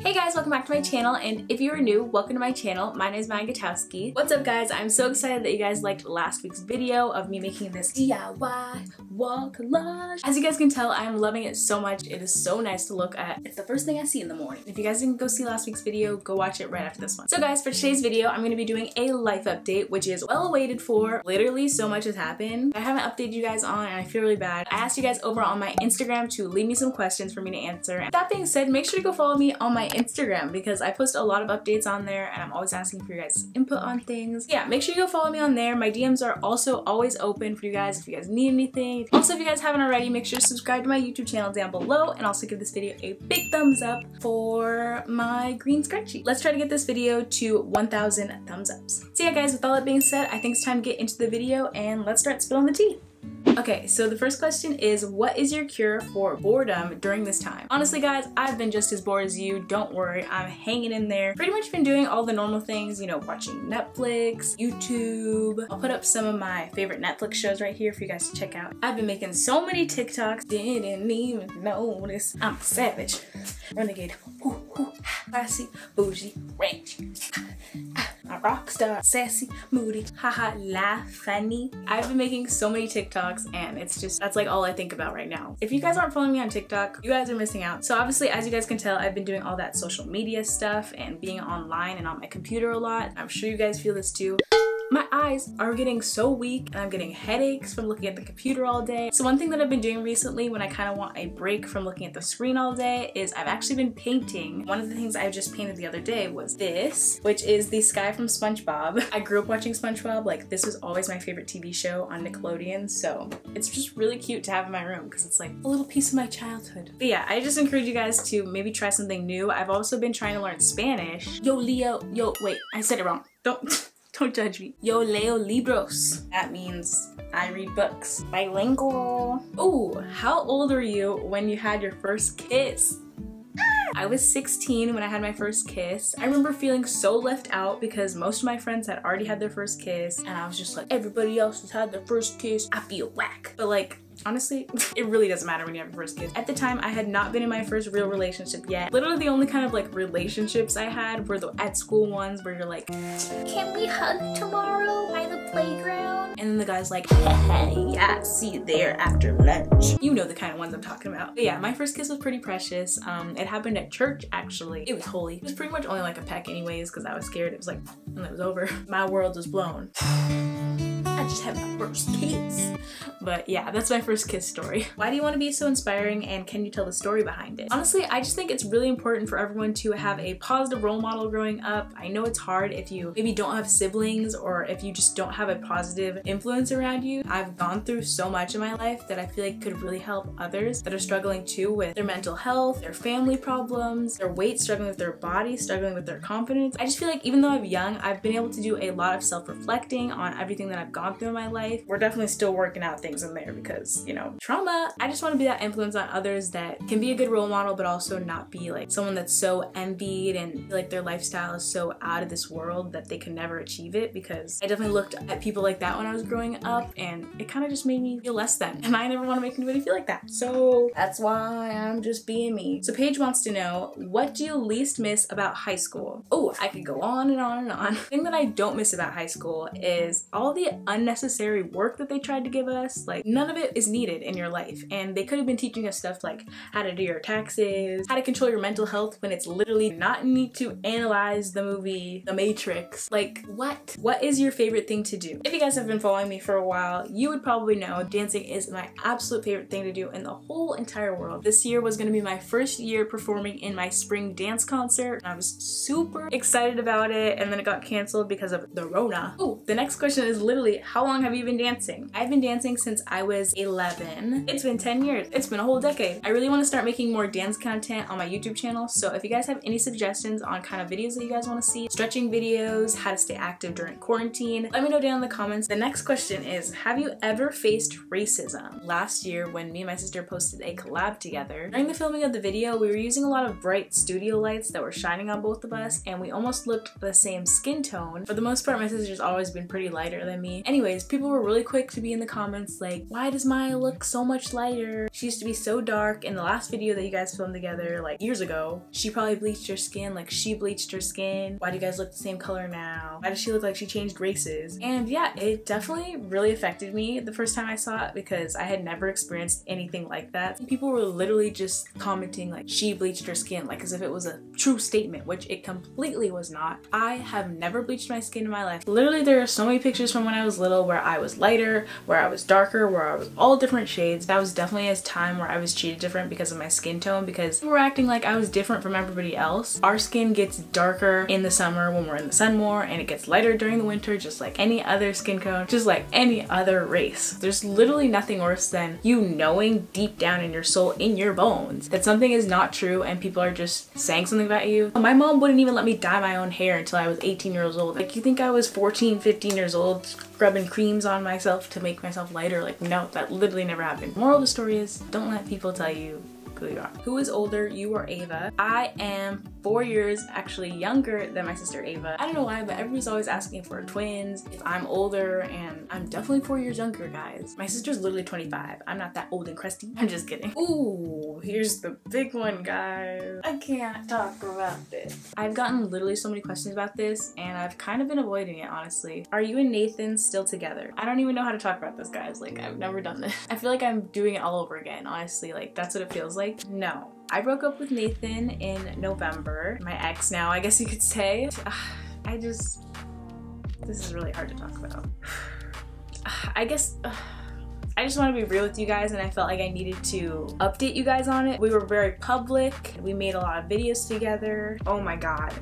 Hey guys, welcome back to my channel, and if you are new, welcome to my channel. My name is Maya Gutowski. What's up guys? I'm so excited that you guys liked last week's video of me making this DIY wall collage. As you guys can tell, I'm loving it so much. It is so nice to look at. It's the first thing I see in the morning. If you guys didn't go see last week's video, go watch it right after this one. So guys, for today's video, I'm going to be doing a life update, which is well awaited for. Literally so much has happened. I haven't updated you guys on, and I feel really bad. I asked you guys over on my Instagram to leave me some questions for me to answer. And that being said, make sure to go follow me on my Instagram because I post a lot of updates on there and I'm always asking for your guys' input on things. Yeah, make sure you go follow me on there. My DMs are also always open for you guys if you guys need anything. Also, if you guys haven't already, make sure to subscribe to my YouTube channel down below and also give this video a big thumbs up for my green scrunchie. Let's try to get this video to 1,000 thumbs ups. So yeah guys, with all that being said, I think it's time to get into the video and let's start spilling the tea. Okay, so the first question is, what is your cure for boredom during this time? Honestly guys, I've been just as bored as you. Don't worry, I'm hanging in there. Pretty much been doing all the normal things, you know, watching Netflix, YouTube. I'll put up some of my favorite Netflix shows right here for you guys to check out. I've been making so many TikToks, didn't even notice. I'm a savage, renegade, classy, bougie, rich. A rock star, sassy, moody, haha, laugh, funny. I've been making so many TikToks and it's just, that's like all I think about right now. If you guys aren't following me on TikTok, you guys are missing out. So obviously, as you guys can tell, I've been doing all that social media stuff and being online and on my computer a lot. I'm sure you guys feel this too. My eyes are getting so weak and I'm getting headaches from looking at the computer all day. So one thing that I've been doing recently when I kind of want a break from looking at the screen all day is I've actually been painting. One of the things I just painted the other day was this, which is the sky from SpongeBob. I grew up watching SpongeBob. Like, this was always my favorite TV show on Nickelodeon, so it's just really cute to have in my room because it's like a little piece of my childhood. But yeah, I just encourage you guys to maybe try something new. I've also been trying to learn Spanish. Yo Leo, yo, wait, I said it wrong. Don't judge me. Yo leo libros. That means I read books. Bilingual. Oh, how old were you when you had your first kiss? I was 16 when I had my first kiss. I remember feeling so left out because most of my friends had already had their first kiss and I was just like, everybody else has had their first kiss. I feel whack. But like, honestly, it really doesn't matter when you have your first kiss. At the time, I had not been in my first real relationship yet. Literally the only kind of like relationships I had were the at school ones where you're like, can we hug tomorrow by the playground? And then the guy's like, hey, yeah, see you there after lunch. You know the kind of ones I'm talking about. But yeah, my first kiss was pretty precious. It happened at church actually. It was holy. It was pretty much only like a peck anyways because I was scared. It was like, and it was over. My world was blown. I just had my first kiss. But yeah, that's my first kiss story. Why do you want to be so inspiring and can you tell the story behind it? Honestly, I just think it's really important for everyone to have a positive role model growing up. I know it's hard if you maybe don't have siblings or if you just don't have a positive influence around you. I've gone through so much in my life that I feel like could really help others that are struggling too with their mental health, their family problems, their weight, struggling with their body, struggling with their confidence. I just feel like even though I'm young, I've been able to do a lot of self-reflecting on everything that I've gone through in my life. We're definitely still working out things in there because, you know, trauma. I just want to be that influence on others that can be a good role model but also not be like someone that's so envied and feel like their lifestyle is so out of this world that they can never achieve it, because I definitely looked at people like that when I was growing up and it kind of just made me feel less than, and I never want to make anybody feel like that. So that's why I'm just being me. So Paige wants to know, what do you least miss about high school? Oh, I could go on and on and on. The thing that I don't miss about high school is all the unnecessary work that they tried to give us. Like, none of it is needed in your life, and they could have been teaching us stuff like how to do your taxes, how to control your mental health when it's literally not need to analyze the movie The Matrix. Like, what is your favorite thing to do? If you guys have been following me for a while, you would probably know dancing is my absolute favorite thing to do in the whole entire world. This year was going to be my first year performing in my spring dance concert and I was super excited about it, and then it got canceled because of the Rona. Oh, the next question is literally, how long have you been dancing? I've been dancing since I was 11. It's been 10 years. It's been a whole decade. I really want to start making more dance content on my YouTube channel, so if you guys have any suggestions on kind of videos that you guys want to see, stretching videos, how to stay active during quarantine, let me know down in the comments. The next question is, have you ever faced racism? Last year when me and my sister posted a collab together, during the filming of the video, we were using a lot of bright studio lights that were shining on both of us and we almost looked the same skin tone. For the most part, my sister's always been pretty lighter than me. Anyway, Anyways, people were really quick to be in the comments like, why does Maya look so much lighter? She used to be so dark. In the last video that you guys filmed together like years ago, she probably bleached her skin like she bleached her skin. Why do you guys look the same color now? Why does she look like she changed races? And yeah, it definitely really affected me the first time I saw it because I had never experienced anything like that. People were literally just commenting like she bleached her skin, like as if it was a true statement, which it completely was not. I have never bleached my skin in my life. Literally, there are so many pictures from when I was little where I was lighter, where I was darker, where I was all different shades. That was definitely a time where I was treated different because of my skin tone, because people were acting like I was different from everybody else. Our skin gets darker in the summer when we're in the sun more, and it gets lighter during the winter, just like any other skin tone, just like any other race. There's literally nothing worse than you knowing deep down in your soul, in your bones, that something is not true and people are just saying something about you. My mom wouldn't even let me dye my own hair until I was 18 years old. Like, you think I was 14, 15 years old scrubbing creams on myself to make myself lighter? Like, no, that literally never happened. Moral of the story is, don't let people tell you who you are. Who is older, you or Ava? I am 4 years actually younger than my sister Ava. I don't know why, but everybody's always asking for twins, if I'm older, and I'm definitely 4 years younger, guys. My sister's literally 25. I'm not that old and crusty. I'm just kidding. Ooh, here's the big one, guys. I can't talk about this. I've gotten literally so many questions about this, and I've kind of been avoiding it, honestly. Are you and Nathan still together? I don't even know how to talk about this, guys. Like, I've never done this. I feel like I'm doing it all over again, honestly. Like, that's what it feels like. No. I broke up with Nathan in November. My ex now, I guess you could say. This is really hard to talk about. I just want to be real with you guys, and I felt like I needed to update you guys on it. We were very public. We made a lot of videos together. Oh my god.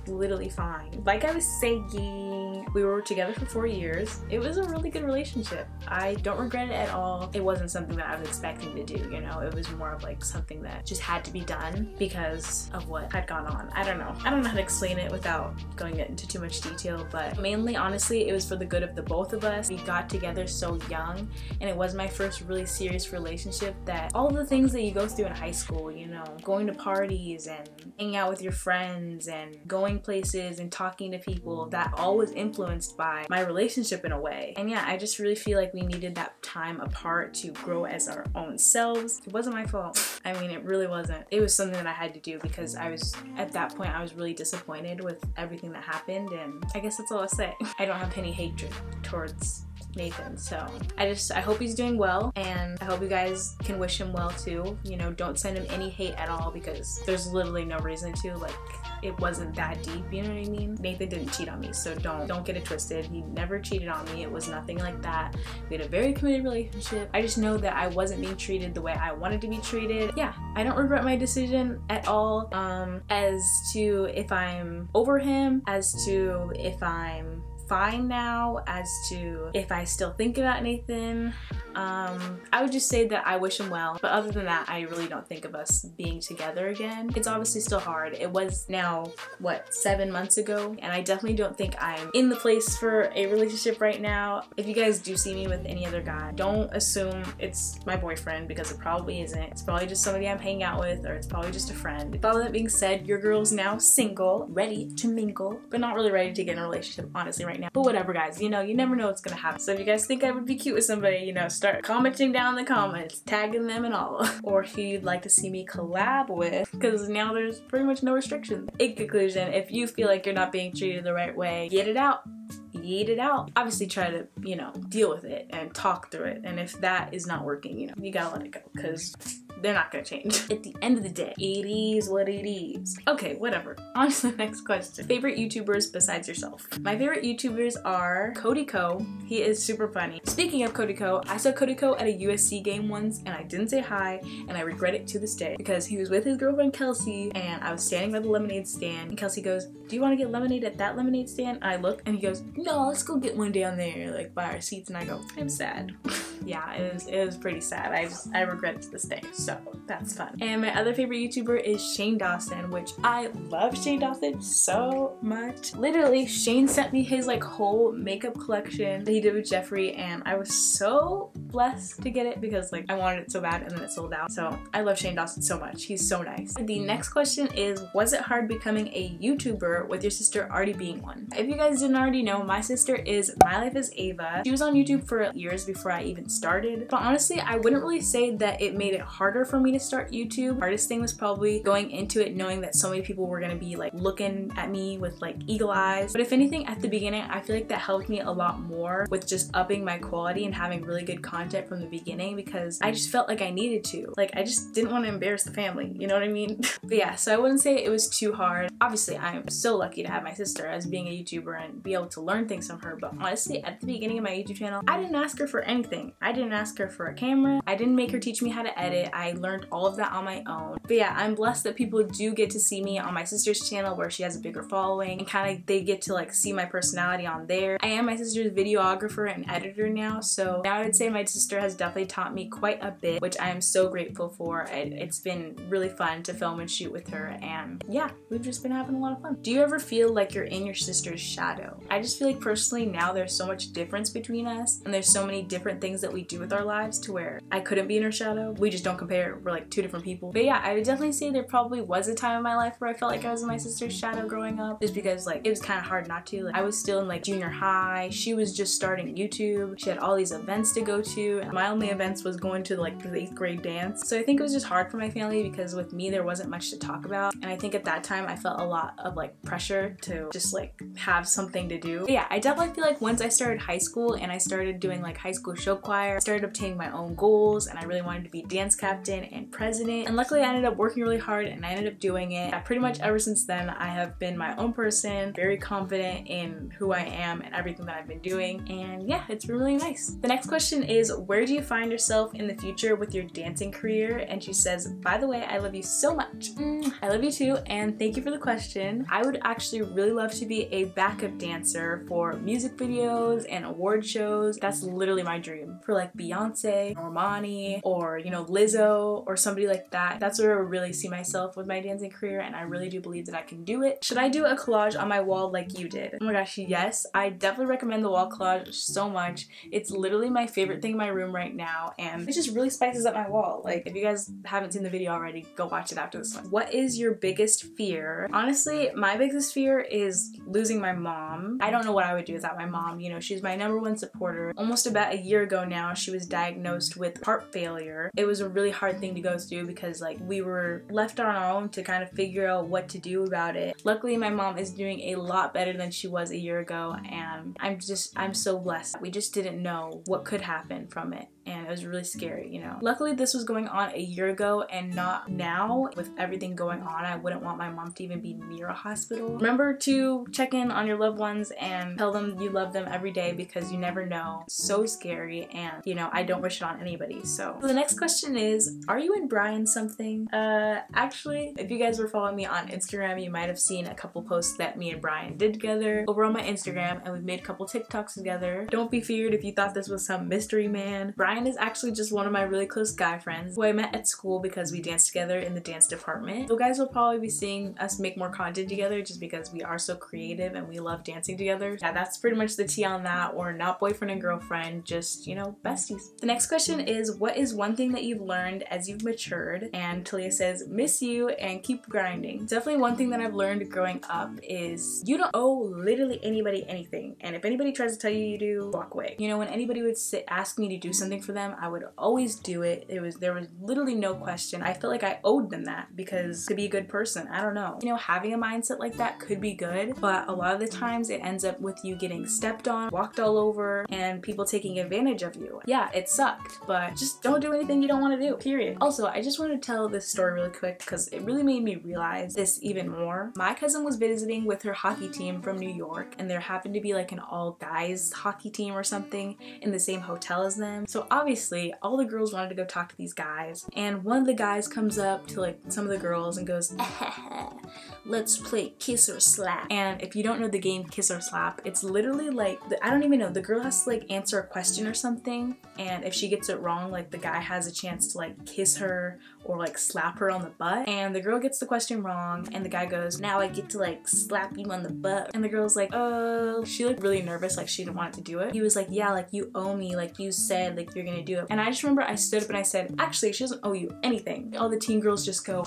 Literally fine. Like I was saying, we were together for 4 years. It was a really good relationship. I don't regret it at all. It wasn't something that I was expecting to do, you know? It was more of like something that just had to be done because of what had gone on. I don't know how to explain it without going into too much detail, but mainly, honestly, it was for the good of the both of us. We got together so young, and it was my first really serious relationship. That all the things that you go through in high school, you know, going to parties and hanging out with your friends and going places and talking to people, that all was influenced by my relationship in a way. And yeah, I just really feel like we needed that time apart to grow as our own selves. It wasn't my fault. I mean, it really wasn't. It was something that I had to do because at that point I was really disappointed with everything that happened, and I guess that's all I'll say. I don't have any hatred towards Nathan, so I hope he's doing well, and I hope you guys can wish him well too. You know, don't send him any hate at all because there's literally no reason to. Like, it wasn't that deep, you know what I mean? Nathan didn't cheat on me, so don't get it twisted. He never cheated on me. It was nothing like that. We had a very committed relationship. I just know that I wasn't being treated the way I wanted to be treated. Yeah, I don't regret my decision at all, as to if I'm over him, as to if I'm fine now, as to if I still think about Nathan. I would just say that I wish him well, but other than that, I really don't think of us being together again. It's obviously still hard. It was now, what, 7 months ago, and I definitely don't think I'm in the place for a relationship right now. If you guys do see me with any other guy, don't assume it's my boyfriend, because it probably isn't. It's probably just somebody I'm hanging out with, or it's probably just a friend. With all that being said, your girl's now single, ready to mingle, but not really ready to get in a relationship, honestly, right now. But whatever, guys, you know, you never know what's gonna happen. So if you guys think I would be cute with somebody, you know, start commenting down in the comments, tagging them and all. Or who you'd like to see me collab with, because now there's pretty much no restrictions. In conclusion, if you feel like you're not being treated the right way, get it out. Eat it out. Obviously try to, you know, deal with it and talk through it. And if that is not working, you know, you gotta let it go, because they're not gonna change. At the end of the day, it is what it is. Okay, whatever. On to the next question. Favorite YouTubers besides yourself? My favorite YouTubers are Cody Ko. He is super funny. Speaking of Cody Ko, I saw Cody Ko at a USC game once, and I didn't say hi, and I regret it to this day, because he was with his girlfriend Kelsey, and I was standing by the lemonade stand, and Kelsey goes, "Do you want to get lemonade at that lemonade stand?" And I look, and he goes, "No, let's go get one down there, like by our seats." And I go, "I'm sad." Yeah, it was pretty sad. I regret it to this day. so that's fun. And my other favorite YouTuber is Shane Dawson, which I love Shane Dawson so much. Literally, Shane sent me his like whole makeup collection that he did with Jeffree, and I was so blessed to get it because like I wanted it so bad and then it sold out. So I love Shane Dawson so much. He's so nice. The next question is, was it hard becoming a YouTuber with your sister already being one? If you guys didn't already know, my sister is My Life as Ava. She was on YouTube for years before I even started, but honestly I wouldn't really say that it made it harder for me to start YouTube. Hardest thing was probably going into it knowing that so many people were gonna be like looking at me with like eagle eyes. But if anything, at the beginning I feel like that helped me a lot more with just upping my quality and having really good content from the beginning, because I just felt like I needed to. Like I just didn't want to embarrass the family, you know what I mean? But yeah, so I wouldn't say it was too hard. Obviously I'm so lucky to have my sister as being a YouTuber and be able to learn things from her, but honestly at the beginning of my YouTube channel I didn't ask her for anything. I didn't ask her for a camera. I didn't make her teach me how to edit. I learned all of that on my own. But yeah, I'm blessed that people do get to see me on my sister's channel where she has a bigger following, and kind of they get to like see my personality on there. I am my sister's videographer and editor now, so I would say my sister has definitely taught me quite a bit, which I am so grateful for. It's been really fun to film and shoot with her, and yeah, we've just been having a lot of fun. Do you ever feel like you're in your sister's shadow? I just feel like personally now there's so much difference between us, and there's so many different things that we do with our lives to where I couldn't be in her shadow. We just don't compare. We're like two different people. But yeah, I would definitely say there probably was a time in my life where I felt like I was in my sister's shadow growing up, just because like it was kind of hard not to. Like I was still in like junior high. She was just starting YouTube. She had all these events to go to, and my only events was going to like the 8th grade dance. So I think it was just hard for my family because with me there wasn't much to talk about, and I think at that time I felt a lot of like pressure to just like have something to do. But yeah, I definitely feel like once I started high school and I started doing like high school show choir, I started obtaining my own goals, and I really wanted to be dance captain and president, and luckily I ended up working really hard and I ended up doing it. Pretty much ever since then I have been my own person, very confident in who I am and everything that I've been doing, and yeah, it's been really nice. The next question is, where do you find yourself in the future with your dancing career? And she says, by the way, I love you so much. I love you too, and thank you for the question. I would actually really love to be a backup dancer for music videos and award shows. That's literally my dream. For like Beyonce, Normani, or you know, Lizzo, or somebody like that. That's where I really see myself with my dancing career, and I really do believe that I can do it. Should I do a collage on my wall like you did? Oh my gosh, yes. I definitely recommend the wall collage so much. It's literally my favorite thing in my room right now, and it just really spices up my wall. Like, if you guys haven't seen the video already, go watch it after this one. What is your biggest fear? Honestly, my biggest fear is losing my mom. I don't know what I would do without my mom. You know, she's my #1 supporter. Almost about a year ago now, she was diagnosed with heart failure. It was a really hard thing to go through because like we were left on our own to kind of figure out what to do about it. Luckily, my mom is doing a lot better than she was a year ago, and I'm so blessed. We just didn't know what could happen from it, and it was really scary, you know. Luckily, this was going on a year ago and not now. With everything going on, I wouldn't want my mom to even be near a hospital. Remember to check in on your loved ones and tell them you love them every day, because you never know. So scary, and you know, I don't wish it on anybody. So the next question is, are you and Brian something? Actually, if you guys were following me on Instagram, you might have seen a couple posts that me and Brian did together over on my Instagram, and we've made a couple TikToks together. Don't be feared if you thought this was some mystery man. Brian is actually just one of my really close guy friends who I met at school because we danced together in the dance department. So guys will probably be seeing us make more content together just because we are so creative and we love dancing together. Yeah, that's pretty much the tea on that. We're not boyfriend and girlfriend, just, you know, besties. The next question is, what is one thing that you've learned as you've matured? And Talia says, miss you and keep grinding. Definitely one thing that I've learned growing up is you don't owe literally anybody anything, and if anybody tries to tell you you do, walk away. You know, when anybody would ask me to do something for them, I would always do it. There was literally no question. I felt like I owed them that because to be a good person, I don't know. You know, having a mindset like that could be good, but a lot of the times it ends up with you getting stepped on, walked all over, and people taking advantage of you. Yeah, it sucked, but just don't do anything you don't want to do, period. Also, I just want to tell this story really quick because it really made me realize this even more. My cousin was visiting with her hockey team from New York, and there happened to be like an all guys hockey team or something in the same hotel as them. So obviously all the girls wanted to go talk to these guys, and one of the guys comes up to like some of the girls and goes, let's play kiss or slap. And if you don't know the game Kiss or Slap, it's literally like, I don't even know, the girl has to like answer a question or something, and if she gets it wrong, like the guy has a chance to like kiss her or like slap her on the butt, and the girl gets the question wrong and the guy goes, now I get to like slap you on the butt, and the girl's like, oh, she looked really nervous, like she didn't want to do it. He was like, yeah, like you owe me, like you said like you're gonna do it. And I just remember I stood up and I said, actually she doesn't owe you anything. All the teen girls just go,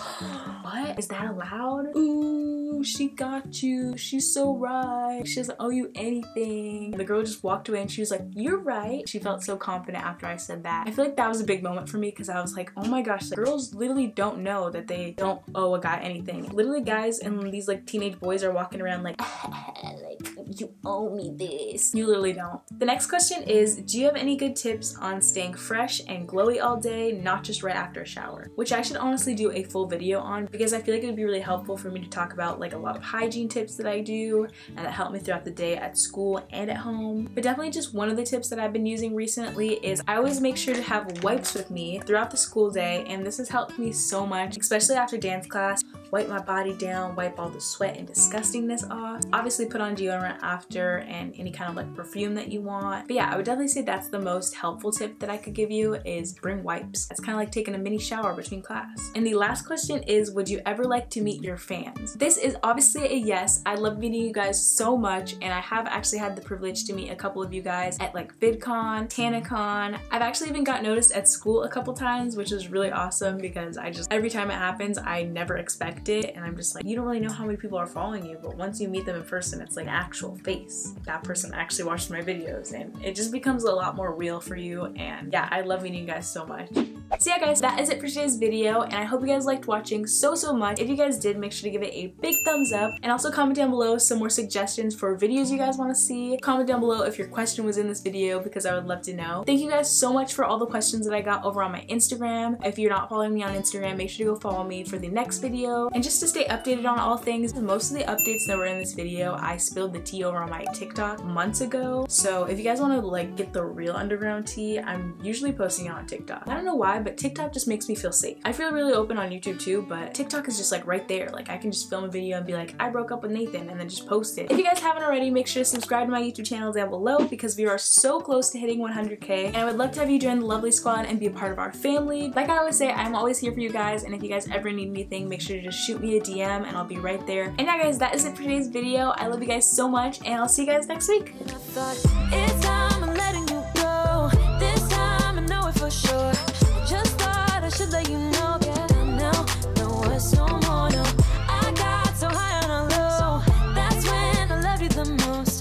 what? Is that allowed? Ooh, she got you, she's so right, she doesn't owe you anything. And the girl just walked away and she was like, you're right. She felt so confident after I said that. I feel like that was a big moment for me because I was like, oh my gosh, the girls literally don't know that they don't owe a guy anything. Literally guys and these like teenage boys are walking around like, like you owe me this. You literally don't. The next question is, do you have any good tips on staying fresh and glowy all day, not just right after a shower? Which I should honestly do a full video on because I feel like it would be really helpful for me to talk about like a lot of hygiene tips that I do and that help me throughout the day at school and at home. But definitely just one of the tips that I've been using recently is I always make sure to have wipes with me throughout the school day, and this has helped me so much, especially after dance class. Wipe my body down, wipe all the sweat and disgustingness off. Obviously put on deodorant after and any kind of like perfume that you want. But yeah, I would definitely say that's the most helpful tip that I could give you is bring wipes. It's kind of like taking a mini shower between class. And the last question is, would you ever like to meet your fans? This is obviously a yes. I love meeting you guys so much, and I have actually had the privilege to meet a couple of you guys at like VidCon, TanaCon. I've actually even got noticed at school a couple times, which is really awesome because every time it happens, I never expect it, and I'm just like, you don't really know how many people are following you, but once you meet them in person, it's like an actual face. That person actually watched my videos, and it just becomes a lot more real for you. And yeah, I love meeting you guys so much. So yeah guys, that is it for today's video, and I hope you guys liked watching so much. If you guys did, make sure to give it a big thumbs up, and also comment down below some more suggestions for videos you guys want to see. Comment down below if your question was in this video because I would love to know. Thank you guys so much for all the questions that I got over on my Instagram. If you're not following me on Instagram, make sure to go follow me for the next video. And just to stay updated on all things, most of the updates that were in this video, I spilled the tea over on my TikTok months ago. So if you guys want to like get the real underground tea, I'm usually posting it on TikTok. I don't know why, but TikTok just makes me feel safe. I feel really open on YouTube too, but TikTok is just like right there. Like I can just film a video and be like, I broke up with Nathan, and then just post it. If you guys haven't already, make sure to subscribe to my YouTube channel down below because we are so close to hitting 100K, and I would love to have you join the Lovely Squad and be a part of our family. Like I always say, I'm always here for you guys, and if you guys ever need anything, make sure to just shoot me a DM and I'll be right there. And yeah guys, that is it for today's video. I love you guys so much, and I'll see you guys next week. It's time I'm letting you go. This time I know it for sure. Just thought I should let you know. Yeah, now, no, it's no more, no. I got so high on a low. That's when I love you the most.